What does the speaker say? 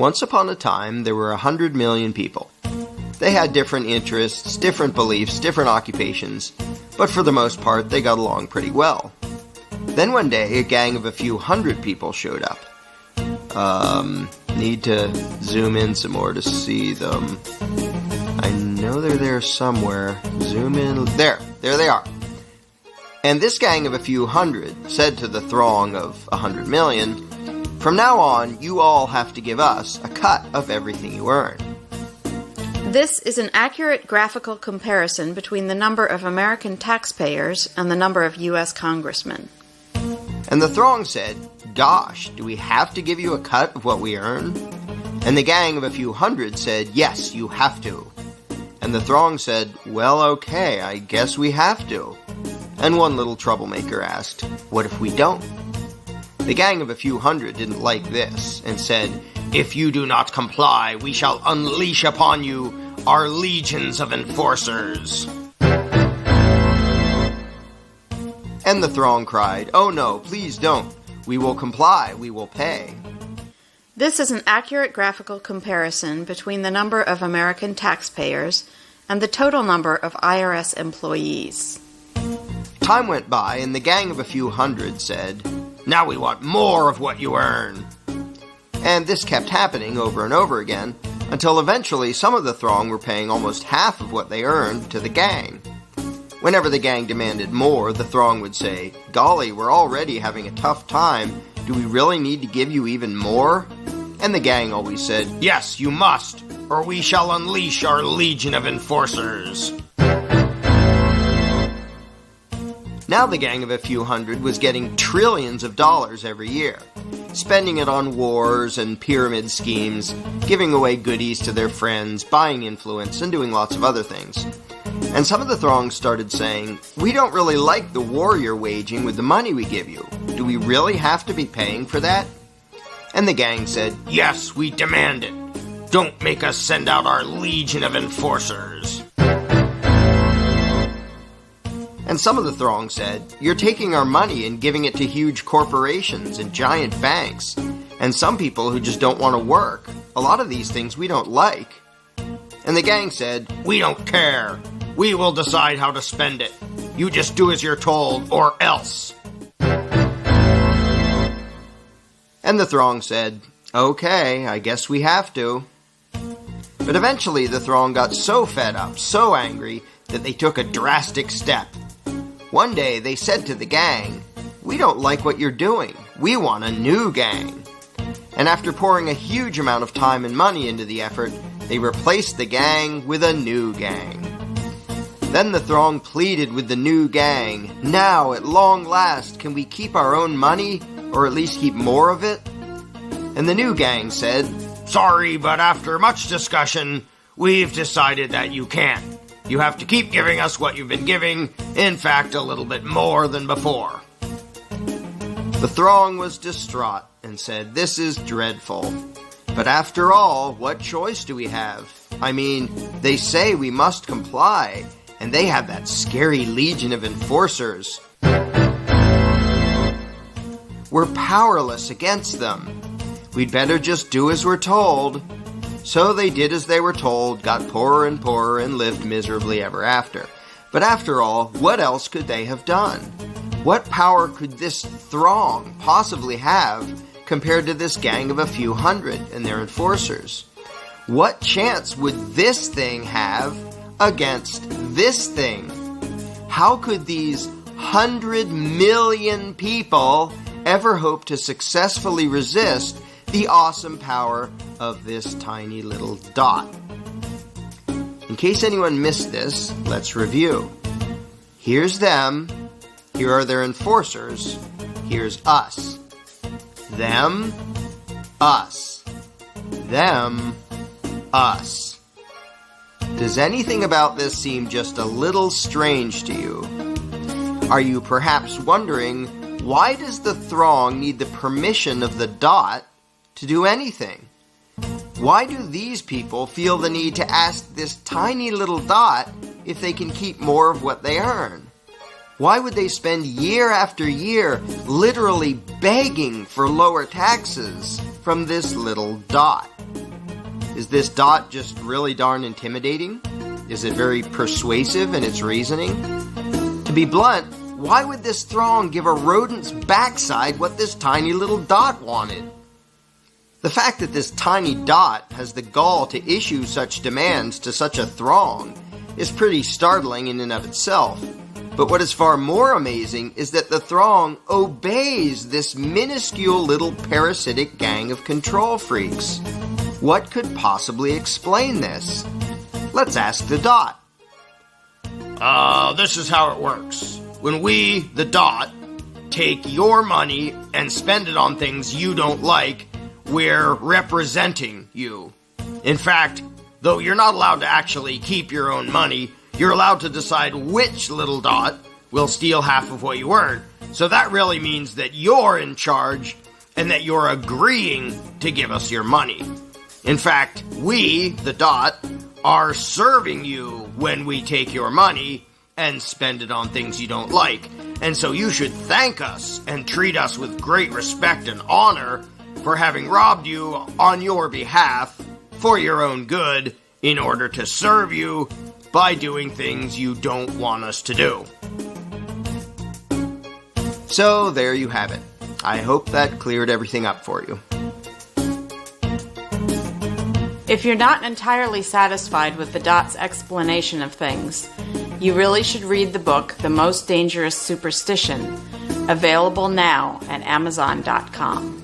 Once upon a time, there were 100 million people. They had different interests, different beliefs, different occupations, but for the most part, they got along pretty well. Then one day, a gang of a few hundred people showed up. Need to zoom in some more to see them. I know they're there somewhere. Zoom in. There they are. And this gang of a few hundred said to the throng of 100 million, "From now on, you all have to give us a cut of everything you earn." This is an accurate graphical comparison between the number of American taxpayers and the number of U.S. congressmen. And the throng said, "Gosh, do we have to give you a cut of what we earn?" And the gang of a few hundred said, "Yes, you have to." And the throng said, "Well, okay, I guess we have to." And one little troublemaker asked, "What if we don't?" The gang of a few hundred didn't like this and said, "If you do not comply, we shall unleash upon you our legions of enforcers." And the throng cried, "Oh no, please don't. We will comply, we will pay." This is an accurate graphical comparison between the number of American taxpayers and the total number of IRS employees. Time went by, and the gang of a few hundred said, "Now we want more of what you earn." And this kept happening over and over again, until eventually some of the throng were paying almost half of what they earned to the gang. Whenever the gang demanded more, the throng would say, "Golly, we're already having a tough time. Do we really need to give you even more?" And the gang always said, "Yes, you must, or we shall unleash our legion of enforcers." Now the gang of a few hundred was getting trillions of dollars every year, spending it on wars and pyramid schemes, giving away goodies to their friends, buying influence, and doing lots of other things. And some of the throng started saying, "We don't really like the war you're waging with the money we give you. Do we really have to be paying for that?" And the gang said, "Yes, we demand it. Don't make us send out our legion of enforcers." And some of the throng said, "You're taking our money and giving it to huge corporations and giant banks, and some people who just don't want to work. A lot of these things we don't like." And the gang said, "We don't care. We will decide how to spend it. You just do as you're told, or else." And the throng said, "Okay, I guess we have to." But eventually the throng got so fed up, so angry, that they took a drastic step. One day they said to the gang, "We don't like what you're doing. We want a new gang." And after pouring a huge amount of time and money into the effort, they replaced the gang with a new gang. Then the throng pleaded with the new gang, "Now, at long last, can we keep our own money, or at least keep more of it?" And the new gang said, "Sorry, but after much discussion, we've decided that you can't. You have to keep giving us what you've been giving, in fact, a little bit more than before." The throng was distraught and said, "This is dreadful. But after all, what choice do we have? I mean, they say we must comply, and they have that scary legion of enforcers. We're powerless against them. We'd better just do as we're told." So they did as they were told, got poorer and poorer, and lived miserably ever after. But after all, what else could they have done? What power could this throng possibly have compared to this gang of a few hundred and their enforcers? What chance would this thing have against this thing? How could these 100 million people ever hope to successfully resist the awesome power of this tiny little dot? In case anyone missed this, let's review. Here's them. Here are their enforcers. Here's us. Them, us. Them, us. Does anything about this seem just a little strange to you? Are you perhaps wondering, why does the throng need the permission of the dot to do anything? Why do these people feel the need to ask this tiny little dot if they can keep more of what they earn? Why would they spend year after year literally begging for lower taxes from this little dot? Is this dot just really darn intimidating? Is it very persuasive in its reasoning? To be blunt, why would this throng give a rodent's backside what this tiny little dot wanted? The fact that this tiny dot has the gall to issue such demands to such a throng is pretty startling in and of itself. But what is far more amazing is that the throng obeys this minuscule little parasitic gang of control freaks. What could possibly explain this? Let's ask the dot. This is how it works. When we, the dot, take your money and spend it on things you don't like, we're representing you. In fact, though you're not allowed to actually keep your own money, you're allowed to decide which little dot will steal half of what you earn. So that really means that you're in charge and that you're agreeing to give us your money. In fact, we, the dot, are serving you when we take your money and spend it on things you don't like. And so you should thank us and treat us with great respect and honor for having robbed you on your behalf for your own good in order to serve you by doing things you don't want us to do. So there you have it. I hope that cleared everything up for you. If you're not entirely satisfied with the dot's explanation of things, you really should read the book, The Most Dangerous Superstition, available now at Amazon.com.